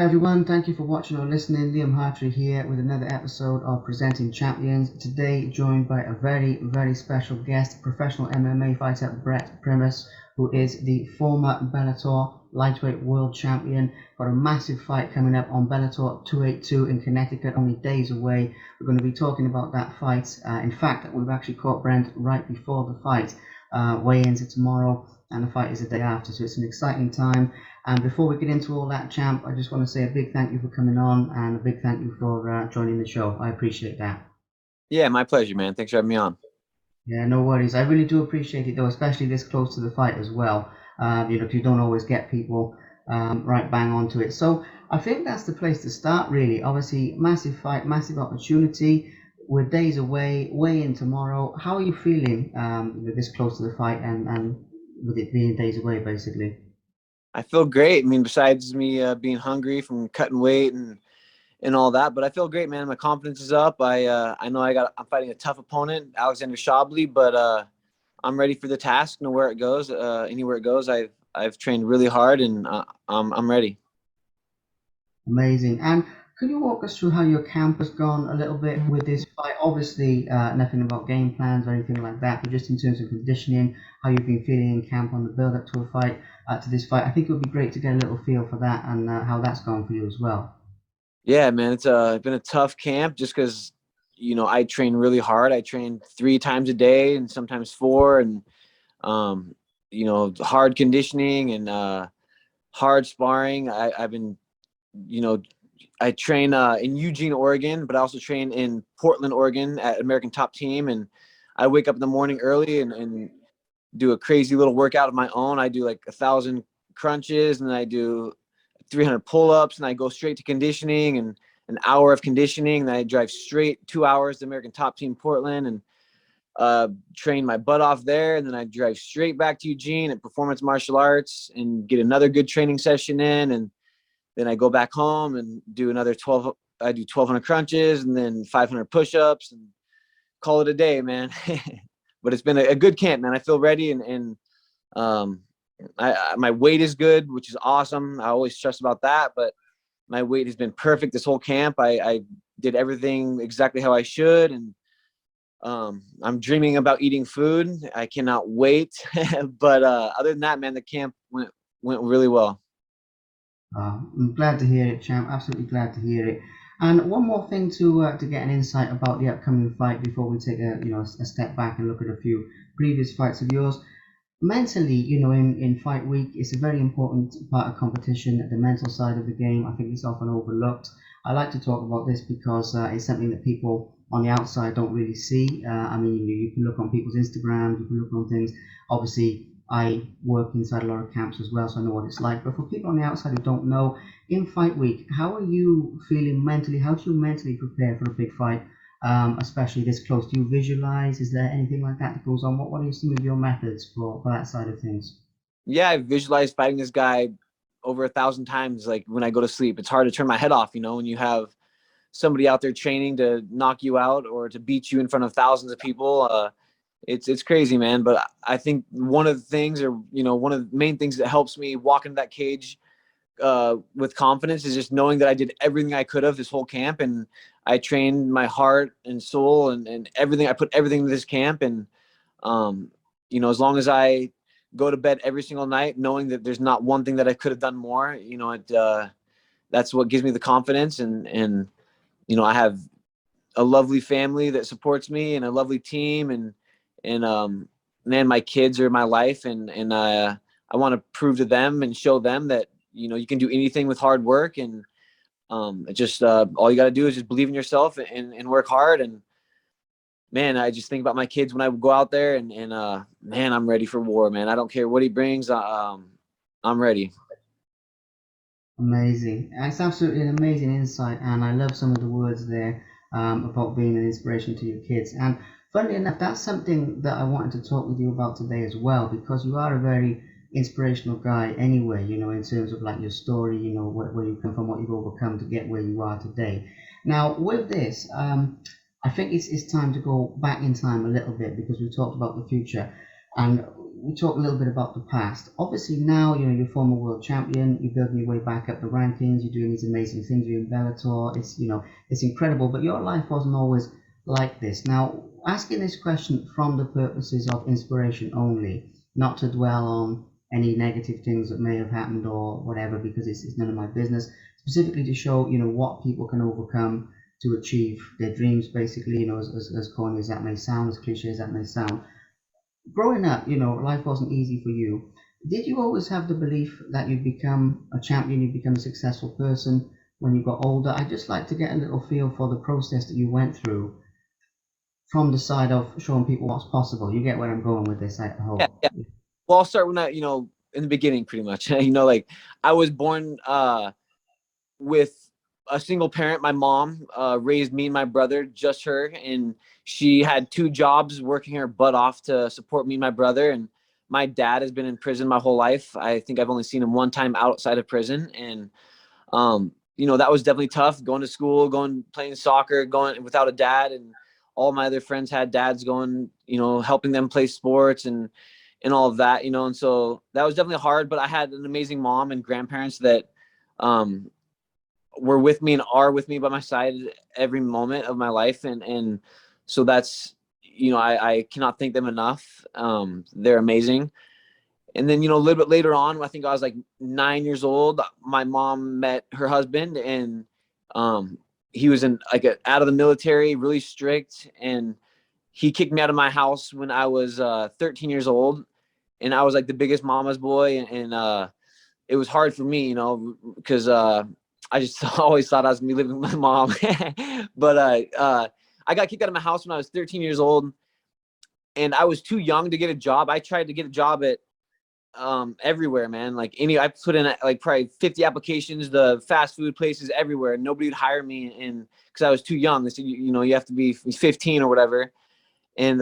everyone, thank you for watching or listening. Liam Hartree here with another episode of Presenting Champions. Today joined by a very, very special guest, professional MMA fighter Brent Primus, who is the former Bellator lightweight world champion. Got a massive fight coming up on Bellator 282 in Connecticut, only days away. We're going to be talking about that fight. In fact, we've actually caught Brent right before the fight. Weigh-ins are tomorrow and the fight is the day after, so it's an exciting time. And before we get into all that, champ, I just want to say a big thank you for coming on and a big thank you for joining the show. I appreciate that. Yeah, my pleasure, man. Thanks for having me on. Yeah, no worries. I really do appreciate it, though, especially this close to the fight as well. Because you don't always get people right bang onto it. So I think that's the place to start, really. Obviously, massive fight, massive opportunity. We're days away, weigh in tomorrow. How are you feeling this close to the fight and with it being days away, basically? I feel great. I mean, besides me being hungry from cutting weight and all that, but I feel great, man. My confidence is up. I know I'm fighting a tough opponent, Alexander Shabley, but I'm ready for the task. Know where it goes, anywhere it goes. I've trained really hard, and I'm ready. Amazing. And could you walk us through how your camp has gone a little bit with this fight? Obviously, nothing about game plans or anything like that, but just in terms of conditioning, how you've been feeling in camp on the build up to a fight, to this fight. I think it would be great to get a little feel for that and how that's gone for you as well. Yeah, man. It's been a tough camp just because I train really hard. I train 3 times a day and sometimes four, and um, hard conditioning and hard sparring. I've been, you know, I train in Eugene, Oregon, but I also train in Portland, Oregon at American Top Team. And I wake up in the morning early and do a crazy little workout of my own. I do like 1,000 crunches and I do 300 pull-ups and I go straight to conditioning and an hour of conditioning. Then I drive straight 2 hours to American Top Team Portland and train my butt off there. And then I drive straight back to Eugene at Performance Martial Arts and get another good training session in. And then I go back home and do another 12. I do 1,200 crunches and then 500 push-ups and call it a day, man. But it's been a good camp, man. I feel ready and um, my weight is good, which is awesome. I always stress about that, but my weight has been perfect this whole camp. I did everything exactly how I should, and I'm dreaming about eating food. I cannot wait. But other than that, man, the camp went really well. I'm glad to hear it, champ. Absolutely glad to hear it. And one more thing to get an insight about the upcoming fight before we take a step back and look at a few previous fights of yours. Mentally, in fight week, it's a very important part of competition. The mental side of the game, I think it's often overlooked. I like to talk about this because it's something that people on the outside don't really see. I mean, you can look on people's Instagram, you can look on things. Obviously, I work inside a lot of camps as well, so I know what it's like. But for people on the outside who don't know, in fight week, how are you feeling mentally? How do you mentally prepare for a big fight, especially this close? Do you visualize? Is there anything like that that goes on? What are some of your methods for that side of things? Yeah, I visualized fighting this guy over 1,000 times. Like when I go to sleep, it's hard to turn my head off. When you have somebody out there training to knock you out or to beat you in front of thousands of people. It's crazy, man. But I think one of the things, or one of the main things that helps me walk into that cage with confidence is just knowing that I did everything I could have this whole camp, and I trained my heart and soul and everything. I put everything into this camp, and as long as I go to bed every single night knowing that there's not one thing that I could have done more, that's what gives me the confidence, and I have a lovely family that supports me and a lovely team, and man, my kids are my life, and I want to prove to them and show them that you can do anything with hard work, and it just all you got to do is just believe in yourself and work hard. And man, I just think about my kids when I go out there, and man, I'm ready for war, man. I don't care what he brings. I'm ready. Amazing. It's absolutely an amazing insight, and I love some of the words there about being an inspiration to your kids. And funnily enough, that's something that I wanted to talk with you about today as well, because you are a very inspirational guy anyway, in terms of like your story, where you come from, what you've overcome to get where you are today. Now, with this, I think it's time to go back in time a little bit because we talked about the future. And we talk a little bit about the past. Obviously now, you're former world champion, you're building your way back up the rankings, you're doing these amazing things, you're in Bellator, it's incredible, but your life wasn't always like this. Now, asking this question from the purposes of inspiration only, not to dwell on any negative things that may have happened or whatever, because it's none of my business, specifically to show, what people can overcome to achieve their dreams, basically, as corny as that may sound, as cliche as that may sound. Growing up, life wasn't easy for you. Did you always have the belief that you'd become a champion, you'd become a successful person when you got older? I'd just like to get a little feel for the process that you went through from the side of showing people what's possible. You get where I'm going with this, I Yeah, hope. yeah. Well, I'll start when in the beginning, pretty much. Like I was born with a single parent. My mom raised me and my brother, just her, and she had two jobs, working her butt off to support me and my brother. And my dad has been in prison my whole life. I think I've only seen him one time outside of prison, and that was definitely tough. Going to school, going playing soccer, going without a dad, and all my other friends had dads going, helping them play sports and all of that, and so that was definitely hard. But I had an amazing mom and grandparents that um, were with me and are with me by my side every moment of my life, and so that's I cannot thank them enough. They're amazing. And then a little bit later on, I think I was like 9 years old, my mom met her husband, and um, he was out of the military, really strict, and he kicked me out of my house when I was 13 years old, and I was like the biggest mama's boy, and it was hard for me, because I just always thought I was gonna be living with my mom. But I got kicked out of my house when I was 13 years old, and I was too young to get a job. I tried to get a job at everywhere, man. Like I put in like probably 50 applications, the fast food places everywhere. Nobody would hire me, and because I was too young. They said, you have to be 15 or whatever. And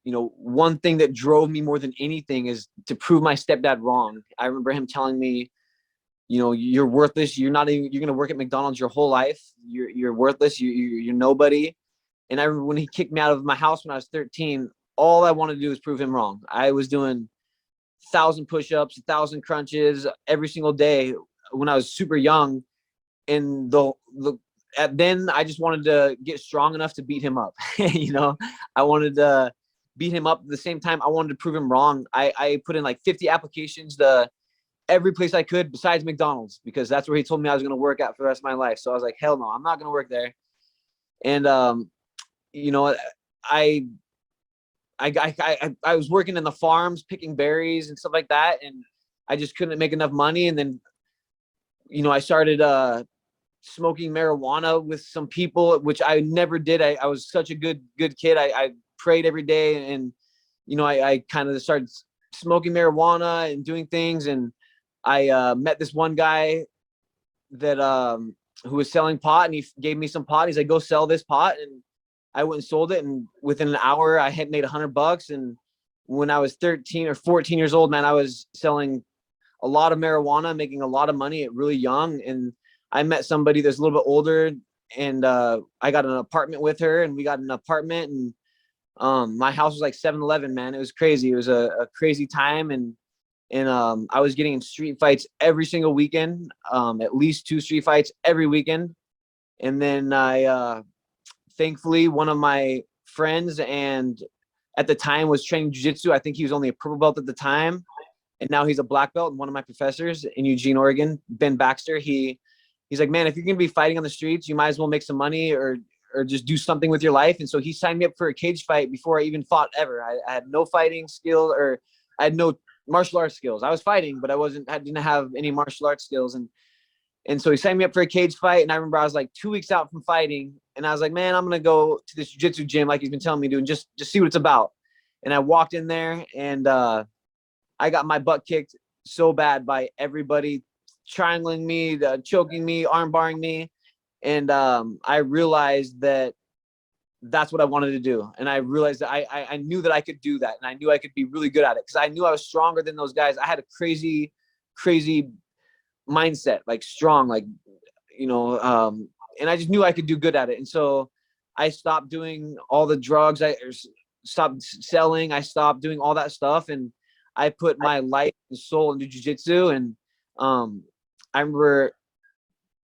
one thing that drove me more than anything is to prove my stepdad wrong. I remember him telling me, you're worthless. You're not even, you're going to work at McDonald's your whole life. You're worthless. You're nobody. And I remember when he kicked me out of my house when I was 13, all I wanted to do was prove him wrong. I was doing 1,000 push-ups, 1,000 crunches every single day when I was super young. And then I just wanted to get strong enough to beat him up. I wanted to beat him up. At the same time, I wanted to prove him wrong. I put in like 50 applications to every place I could besides McDonald's, because that's where he told me I was going to work at for the rest of my life. So I was like, hell no, I'm not going to work there. And you know, I I was working in the farms, picking berries and stuff like that, and I just couldn't make enough money. And then, I started smoking marijuana with some people, which I never did. I was such a good kid. I prayed every day, and I kind of started smoking marijuana and doing things. And I met this one guy that who was selling pot, and he gave me some pot. He's like, go sell this pot. And I went and sold it, and within an hour I had made $100. And when I was 13 or 14 years old, man, I was selling a lot of marijuana, making a lot of money at really young. And I met somebody that's a little bit older, and I got an apartment with her, and we got an apartment. And my house was like 7-Eleven, man. It was crazy. It was a crazy time. And I was getting in street fights every single weekend, at least 2 street fights every weekend. And then thankfully, one of my friends, and at the time was training jiu-jitsu. I think he was only a purple belt at the time, and now he's a black belt. And one of my professors in Eugene, Oregon, Ben Baxter, he's like, man, if you're gonna be fighting on the streets, you might as well make some money or just do something with your life. And so he signed me up for a cage fight before I even fought ever. I had no fighting skill, or I had no martial arts skills. I was fighting, but I didn't have any martial arts skills. And so he signed me up for a cage fight. And I remember I was like 2 weeks out from fighting, and I was like, man, I'm going to go to this jiu-jitsu gym like he's been telling me to, and just see what it's about. And I walked in there, and I got my butt kicked so bad by everybody, triangling me, choking me, arm barring me. And I realized that that's what I wanted to do. And I realized that I knew that I could do that, and I knew I could be really good at it, because I knew I was stronger than those guys. I had a crazy mindset, like strong, like, and I just knew I could do good at it. And so I stopped doing all the drugs. stopped selling. I stopped doing all that stuff, and I put my life and soul into jiu-jitsu. And I remember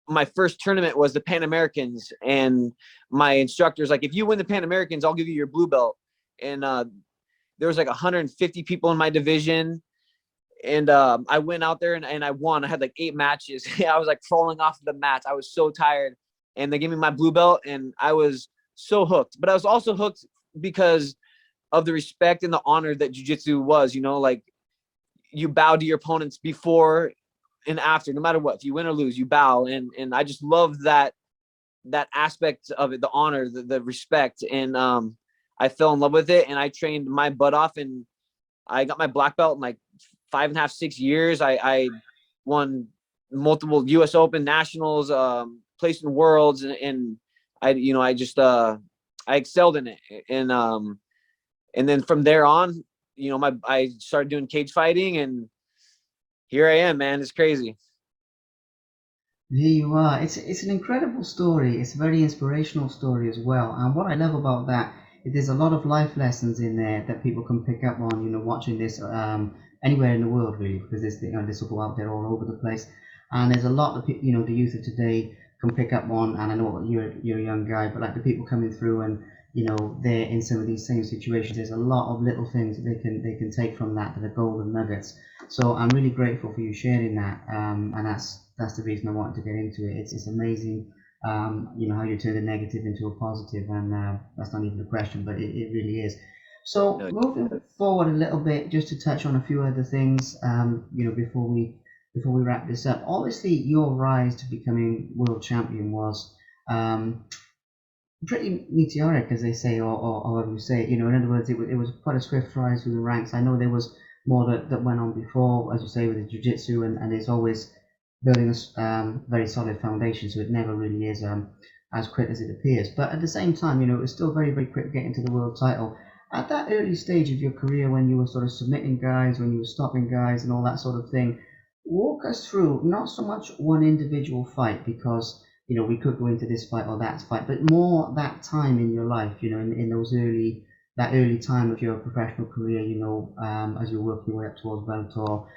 my first tournament was the Pan Americans, and my instructor's like, if you win the Pan Americans, I'll give you your blue belt. And there was like 150 people in my division. And I went out there and I won. I had like 8 matches. I was like crawling off the mats. I was so tired. And they gave me my blue belt, and I was so hooked. But I was also hooked because of the respect and the honor that jiu-jitsu was, you know, like you bow to your opponents before and after, no matter what. If you win or lose, you bow. And I just love that aspect of it, the honor, the respect. And I fell in love with it, and I trained my butt off, and I got my black belt in like 5.5, 6 years. I won multiple US Open, nationals, placed in worlds, and I, you know, I just I excelled in it. And then from there on, you know, I started doing cage fighting, and here I am, man. It's crazy. Here you are. It's an incredible story. It's a very inspirational story as well. And what I love about that is there's a lot of life lessons in there that people can pick up on. You know, watching this anywhere in the world really, because this, you know, this will go out there all over the place. And there's a lot of you know, the youth of today can pick up on. And I know you're a young guy, but like the people coming through, and you know, they're in some of these same situations. There's a lot of little things that they can take from that are golden nuggets. So I'm really grateful for you sharing that, and that's the reason I wanted to get into it. It's amazing, you know, how you turn the negative into a positive, and that's not even a question, but it really is. So No, moving forward a little bit, just to touch on a few other things, you know, before we wrap this up. Obviously, your rise to becoming world champion was pretty meteoric, as they say, or however you say it. You know, in other words, it was quite a swift rise through the ranks. I know there was more that went on before, as you say, with the jiu-jitsu, and it's always building a very solid foundation, so it never really is as quick as it appears. But at the same time, you know, it was still very, very quick getting to the world title. At that early stage of your career, when you were sort of submitting guys, when you were stopping guys, and all that sort of thing, walk us through not so much one individual fight, because you know, we could go into this fight or that fight, but more that time in your life, you know, in those that early time of your professional career, you know, as you're working your way up towards Bellator.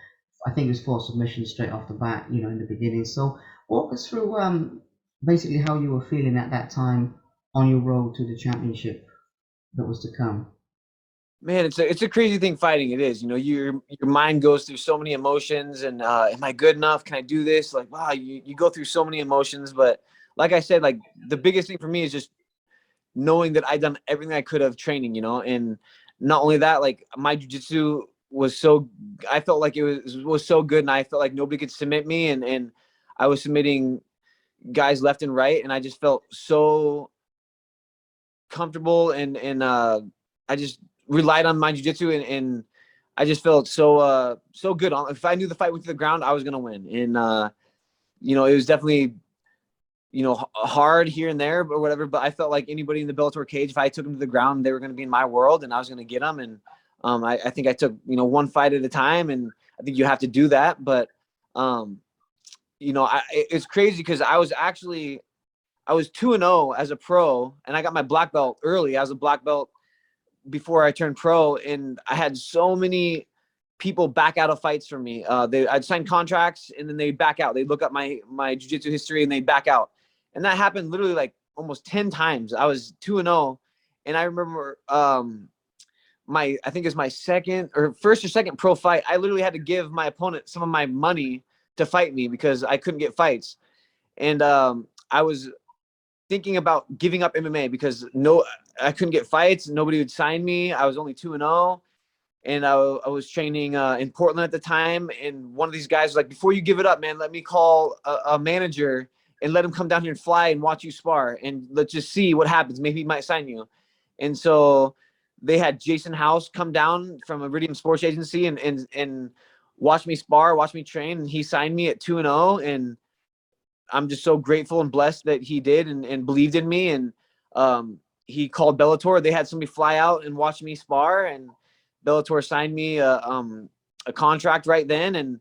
I think it was 4 submissions straight off the bat, you know, in the beginning. So walk us through basically how you were feeling at that time on your road to the championship that was to come. man, it's a crazy thing fighting. It is, you know, your mind goes through so many emotions, and am I good enough? Can I do this? Like, wow, you go through so many emotions. But like I said, like the biggest thing for me is just knowing that I done everything I could have training, you know. And not only that, like my jujitsu was so, I felt like it was so good, and I felt like nobody could submit me, and I was submitting guys left and right, and I just felt so comfortable, and I just relied on my jujitsu, and I just felt so good. If I knew the fight went to the ground, I was gonna win. And you know, it was definitely, you know, hard here and there, or whatever. But I felt like anybody in the Bellator cage, if I took them to the ground, they were going to be in my world, and I was going to get them. And I think I took, you know, one fight at a time, and I think you have to do that. But you know, it's crazy because I was 2-0 as a pro, and I got my black belt early. I was a black belt before I turned pro, and I had so many people back out of fights for me. I'd sign contracts, and then they back out. They look up my jiu-jitsu history, and they back out. And that happened literally like almost 10 times. I was 2-0, and I remember I think it's my first or second pro fight. I literally had to give my opponent some of my money to fight me because I couldn't get fights. And I was thinking about giving up MMA because I couldn't get fights. Nobody would sign me. I was only 2-0. And I was training in Portland at the time. And one of these guys was like, before you give it up, man, let me call a manager and let him come down here and fly and watch you spar. And let's just see what happens. Maybe he might sign you. And so they had Jason House come down from Iridium Sports Agency and watch me spar, watch me train. And he signed me at 2-0. And I'm just so grateful and blessed that he did and believed in me. And he called Bellator. They had somebody fly out and watch me spar, and Bellator signed me a contract right then, and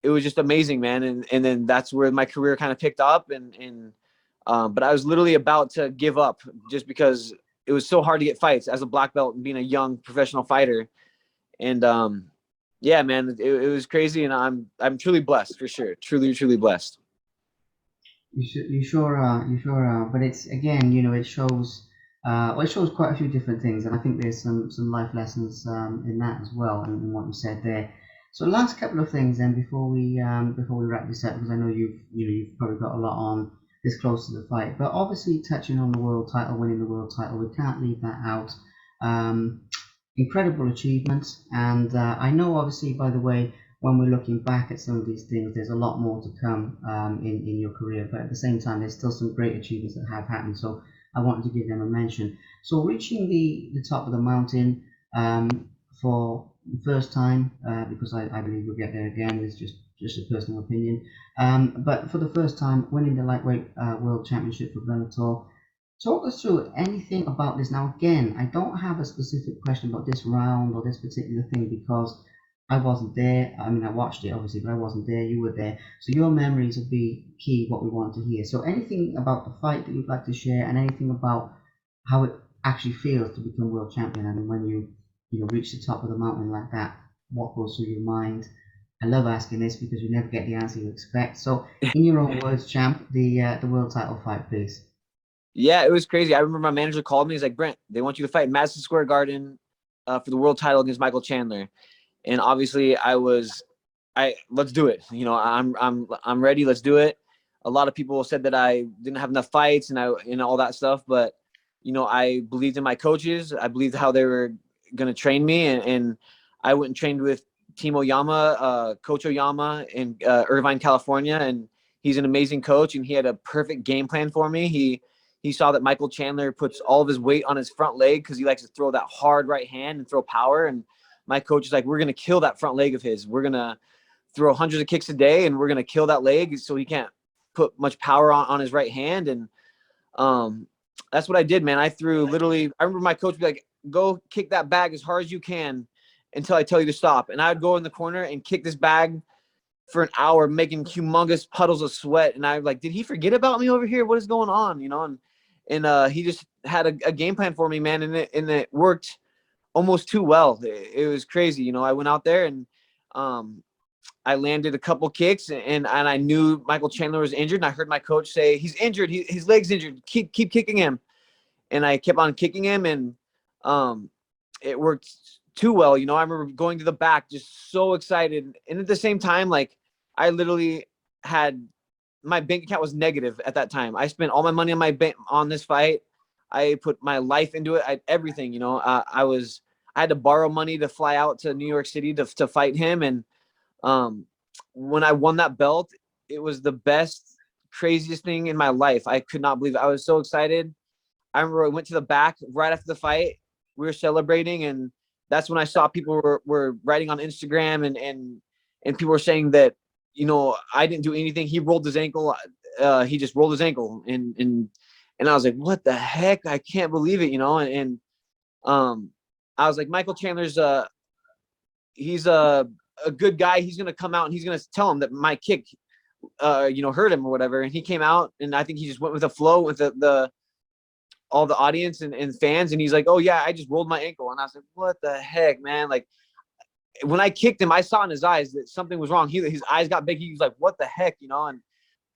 it was just amazing, man. And then that's where my career kind of picked up, but I was literally about to give up just because it was so hard to get fights as a black belt and being a young professional fighter. And yeah, man, it was crazy, and I'm truly blessed for sure. Truly blessed. You sure are. You sure are. But it's again, you know, it shows. Well, it shows quite a few different things, and I think there's some life lessons in that as well, and in what you said there. So, last couple of things then before we wrap this up, because I know you've probably got a lot on this close to the fight, but obviously touching on the world title, winning the world title, we can't leave that out. Um, Incredible achievements, and I know obviously, by the way, when we're looking back at some of these things, there's a lot more to come in your career, but at the same time, there's still some great achievements that have happened. So I wanted to give them a mention. So reaching the top of the mountain for the first time, because I believe we'll get there again, it's just a personal opinion. But for the first time, winning the lightweight world championship for Bellator. Talk us through anything about this. Now, again, I don't have a specific question about this round or this particular thing because I wasn't there. I mean, I watched it obviously, but I wasn't there. You were there. So your memories will be key, what we want to hear. So anything about the fight that you'd like to share and anything about how it actually feels to become world champion and when you reach the top of the mountain like that, what goes through your mind? I love asking this because you never get the answer you expect. So in your own words, champ, the world title fight, please. Yeah, it was crazy. I remember my manager called me. He's like, Brent, they want you to fight in Madison Square Garden for the world title against Michael Chandler. And obviously, let's do it. You know, I'm ready. Let's do it. A lot of people said that I didn't have enough fights and all that stuff, but you know, I believed in my coaches. I believed how they were going to train me, and I went and trained with Team Oyama, Coach Oyama in Irvine, California, and he's an amazing coach, and he had a perfect game plan for me. He saw that Michael Chandler puts all of his weight on his front leg because he likes to throw that hard right hand and throw power. And my coach is like, we're going to kill that front leg of his. We're going to throw hundreds of kicks a day, and we're going to kill that leg so he can't put much power on his right hand. And that's what I did, man. I remember my coach would be like, go kick that bag as hard as you can until I tell you to stop. And I would go in the corner and kick this bag for an hour, making humongous puddles of sweat. And I'm like, did he forget about me over here? What is going on? You know, and he just had a game plan for me, man. And it worked almost too well. It was crazy. You know, I went out there and I landed a couple kicks and I knew Michael Chandler was injured. And I heard my coach say, he's injured. His leg's injured. Keep kicking him. And I kept on kicking him, and it worked too well. You know, I remember going to the back, just so excited. And at the same time, like I literally had my bank account was negative at that time. I spent all my money on my bank on this fight. I put my life into it. Everything, you know, I had to borrow money to fly out to New York City to fight him. And when I won that belt, it was the best, craziest thing in my life. I could not believe it. I was so excited. I remember I went to the back right after the fight. We were celebrating, and that's when I saw people were writing on Instagram and people were saying that, you know, I didn't do anything. He rolled his ankle. He just rolled his ankle, and I was like, what the heck? I can't believe it, you know. And I was like, Michael Chandler's he's a good guy. He's gonna come out and he's gonna tell him that my kick, you know, hurt him or whatever. And he came out, and I think he just went with the flow with the all the audience and fans, and he's like, oh yeah, I just rolled my ankle. And I was like, what the heck, man? Like when I kicked him, I saw in his eyes that something was wrong. His eyes got big. He was like, what the heck, you know? And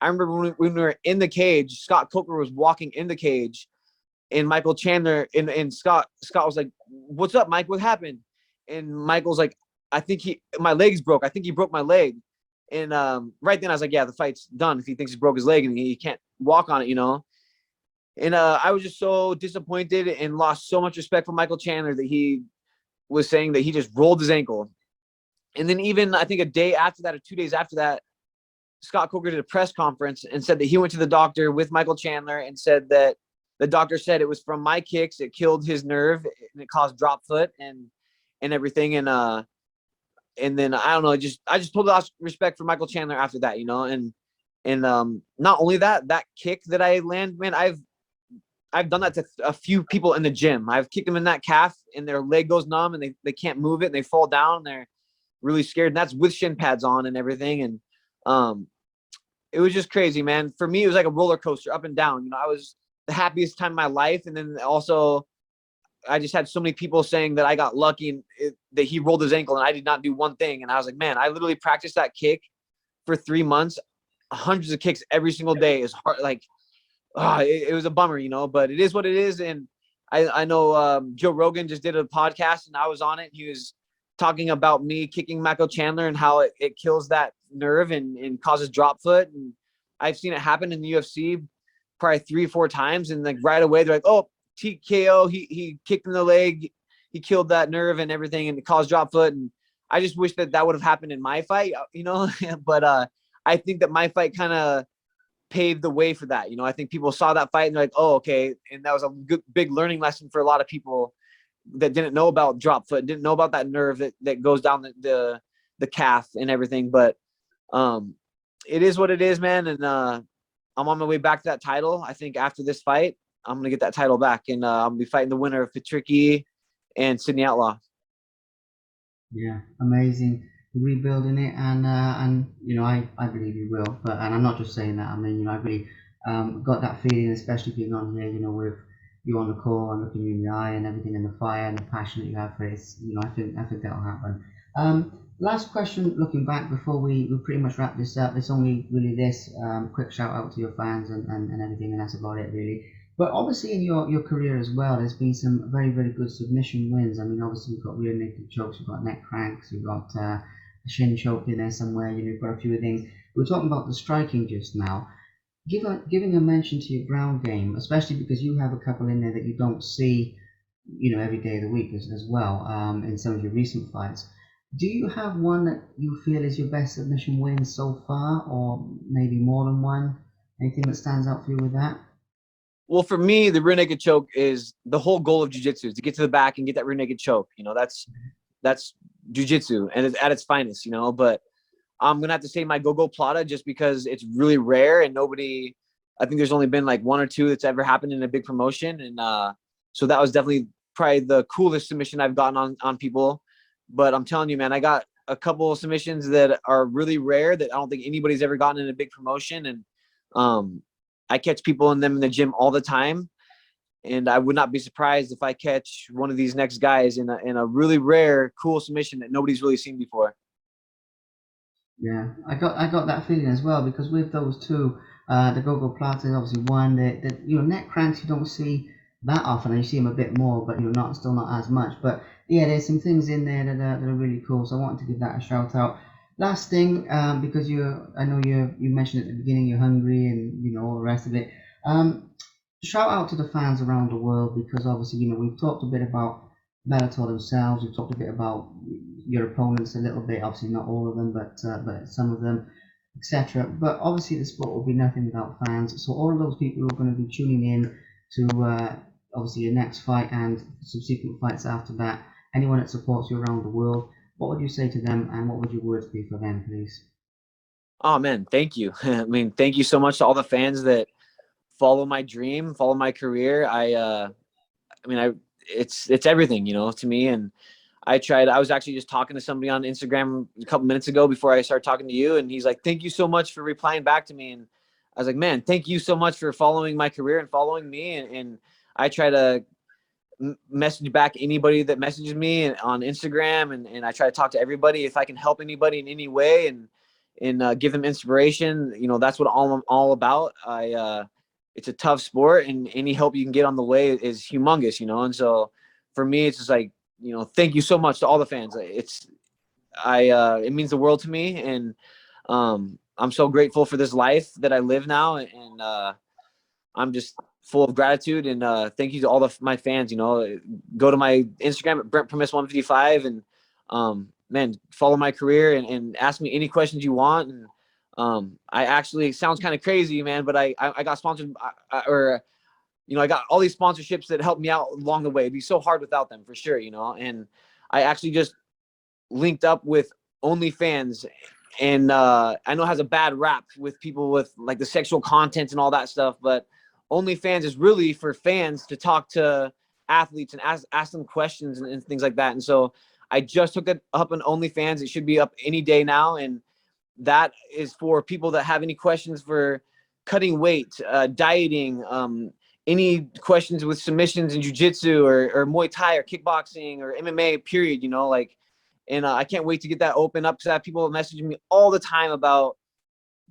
I remember when we were in the cage, Scott Coker was walking in the cage, and Michael Chandler and Scott was like, what's up, Mike? What happened? And Michael's like, I think my leg's broke. I think he broke my leg. And right then I was like, yeah, the fight's done. If he thinks he broke his leg and he can't walk on it, you know? And I was just so disappointed and lost so much respect for Michael Chandler that he was saying that he just rolled his ankle. And then even I think a day after that or 2 days after that, Scott Coker did a press conference and said that he went to the doctor with Michael Chandler and said that the doctor said it was from my kicks. It killed his nerve and it caused drop foot and everything. And then I don't know, I just pulled lost respect for Michael Chandler after that, you know. And not only that kick that I land, man, I've done that to a few people in the gym. I've kicked them in that calf and their leg goes numb and they can't move it and they fall down and they're really scared. And that's with shin pads on and everything. And it was just crazy, man. For me, it was like a roller coaster up and down. You know, I was the happiest time of my life. And then also I just had so many people saying that I got lucky and that he rolled his ankle and I did not do one thing. And I was like, man, I literally practiced that kick for 3 months, hundreds of kicks every single day. Is hard. Like, it was a bummer, but it is what it is. And I know Joe Rogan just did a podcast and I was on it. He was talking about me kicking Michael Chandler and how it kills that nerve and causes drop foot. And I've seen it happen in the UFC probably 3 or 4 times. And like right away, they're like, oh, TKO, he kicked in the leg, he killed that nerve and everything, and it caused drop foot. And I just wish that would have happened in my fight, but I think that my fight kind of paved the way for that. I think people saw that fight and they're like, oh, okay. And that was a good, big learning lesson for a lot of people that didn't know about drop foot, didn't know about that nerve that goes down the calf and everything. But it is what it is, man. And I'm on my way back to that title. I think after this fight, I'm going to get that title back, and I'm going to be fighting the winner of Patricky and Sydney Outlaw. Yeah, amazing. Rebuilding it, and I believe you will. But and I'm not just saying that. I mean, I really got that feeling, especially being on here, with you on the call and looking you in the eye and everything, and the fire and the passion that you have for it. I think that'll happen. Last question, looking back before we pretty much wrap this up. It's only really this quick shout out to your fans and everything, and that's about it really. But obviously in your career as well, there's been some very, very good submission wins. I mean, obviously you've got rear naked chokes, you've got neck cranks, you've got a shin choke in there somewhere, you've got a few things. We were talking about the striking just now. Giving a mention to your ground game, especially because you have a couple in there that you don't see, every day of the week as well, in some of your recent fights. Do you have one that you feel is your best submission win so far, or maybe more than one? Anything that stands out for you with that? Well, for me, the rear naked choke is the whole goal of jiu-jitsu, is to get to the back and get that rear naked choke. That's jiu-jitsu and it's at its finest, but I'm going to have to say my go-go plata just because it's really rare and I think there's only been like 1 or 2 that's ever happened in a big promotion. And so that was definitely probably the coolest submission I've gotten on people. But I'm telling you, man, I got a couple of submissions that are really rare that I don't think anybody's ever gotten in a big promotion. And I catch people in them in the gym all the time. And I would not be surprised if I catch one of these next guys in a really rare, cool submission that nobody's really seen before. Yeah, I got that feeling as well, because with those two, the Gogo Plata is obviously one that neck cranks you don't see that often, and you see them a bit more, but still not as much. But yeah, there's some things in there that are really cool. So I wanted to give that a shout out. Last thing, because I know you mentioned at the beginning you're hungry and all the rest of it. Shout out to the fans around the world, because obviously we've talked a bit about Bellator themselves. We've talked a bit about your opponents a little bit, obviously not all of them, but some of them, etc. But obviously the sport will be nothing without fans. So all of those people who are going to be tuning in to obviously your next fight and subsequent fights after that, anyone that supports you around the world, what would you say to them, and what would your words be for them, please? Oh man, thank you. I mean, thank you so much to all the fans that follow my dream, follow my career. It's everything, to me. And I was actually just talking to somebody on Instagram a couple minutes ago before I started talking to you. And he's like, thank you so much for replying back to me. And I was like, man, thank you so much for following my career and following me. And I try to message back anybody that messages me on Instagram. And I try to talk to everybody if I can help anybody in any way and give them inspiration. That's what I'm all about. It's a tough sport, and any help you can get on the way is humongous, And so for me, it's just like, thank you so much to all the fans. It means the world to me. And I'm so grateful for this life that I live now. And I'm just full of gratitude. And thank you to all my fans, go to my Instagram at Brent Primus 155 and man, follow my career and ask me any questions you want. And I actually, it sounds kind of crazy, man, but I got sponsored I got all these sponsorships that helped me out along the way. It'd be so hard without them, for sure, and I actually just linked up with OnlyFans, and I know it has a bad rap with people with like the sexual content and all that stuff, but OnlyFans is really for fans to talk to athletes and ask them questions and things like that. And so I just took it up on OnlyFans. It should be up any day now. And that is for people that have any questions for cutting weight, dieting, any questions with submissions and jiu-jitsu or Muay Thai or kickboxing or MMA, period, you know, like, and I can't wait to get that open up because I have people messaging me all the time about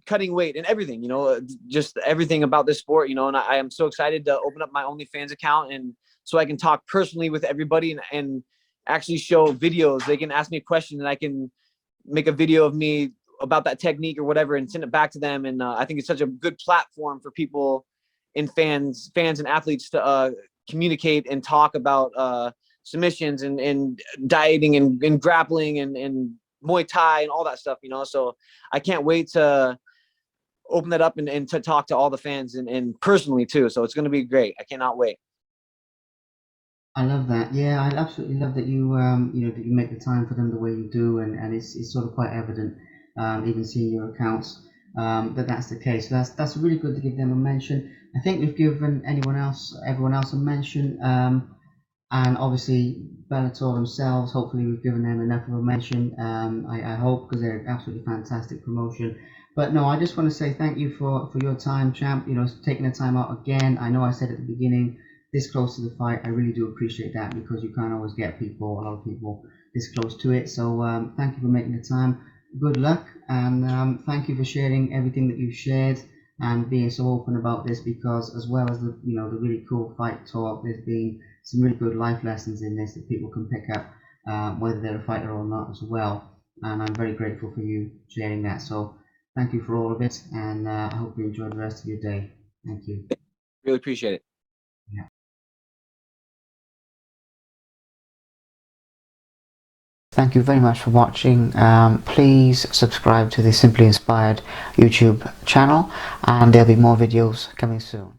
cutting weight and everything, you know, just everything about this sport, you know, and I am so excited to open up my OnlyFans account and so I can talk personally with everybody and actually show videos. They can ask me a question and I can make a video of me about that technique or whatever and send it back to them. And I think it's such a good platform for people and fans and athletes to communicate and talk about submissions and dieting and grappling and Muay Thai and all that stuff, you know. So I can't wait to open that up and to talk to all the fans and personally too. So it's going to be great. I cannot wait. I love that. Yeah, I absolutely love that you know, that you make the time for them the way you do, and it's sort of quite evident, even seeing your accounts, that that's the case. So that's really good to give them a mention. I think we've given everyone else a mention. And obviously Bellator themselves, hopefully we've given them enough of a mention. I hope, because they're absolutely fantastic promotion. But no, I just want to say thank you for your time, champ. You know, taking the time out again. I know I said at the beginning, this close to the fight, I really do appreciate that, because you can't always get a lot of people this close to it. So thank you for making the time. Good luck, and thank you for sharing everything that you've shared and being so open about this, because as well as the, you know, the really cool fight talk, there's been some really good life lessons in this that people can pick up, whether they're a fighter or not as well. And I'm very grateful for you sharing that. So thank you for all of it, and I hope you enjoy the rest of your day. Thank you. Really appreciate it. Yeah. Thank you very much for watching. Please subscribe to the Simply Inspired YouTube channel, and there'll be more videos coming soon.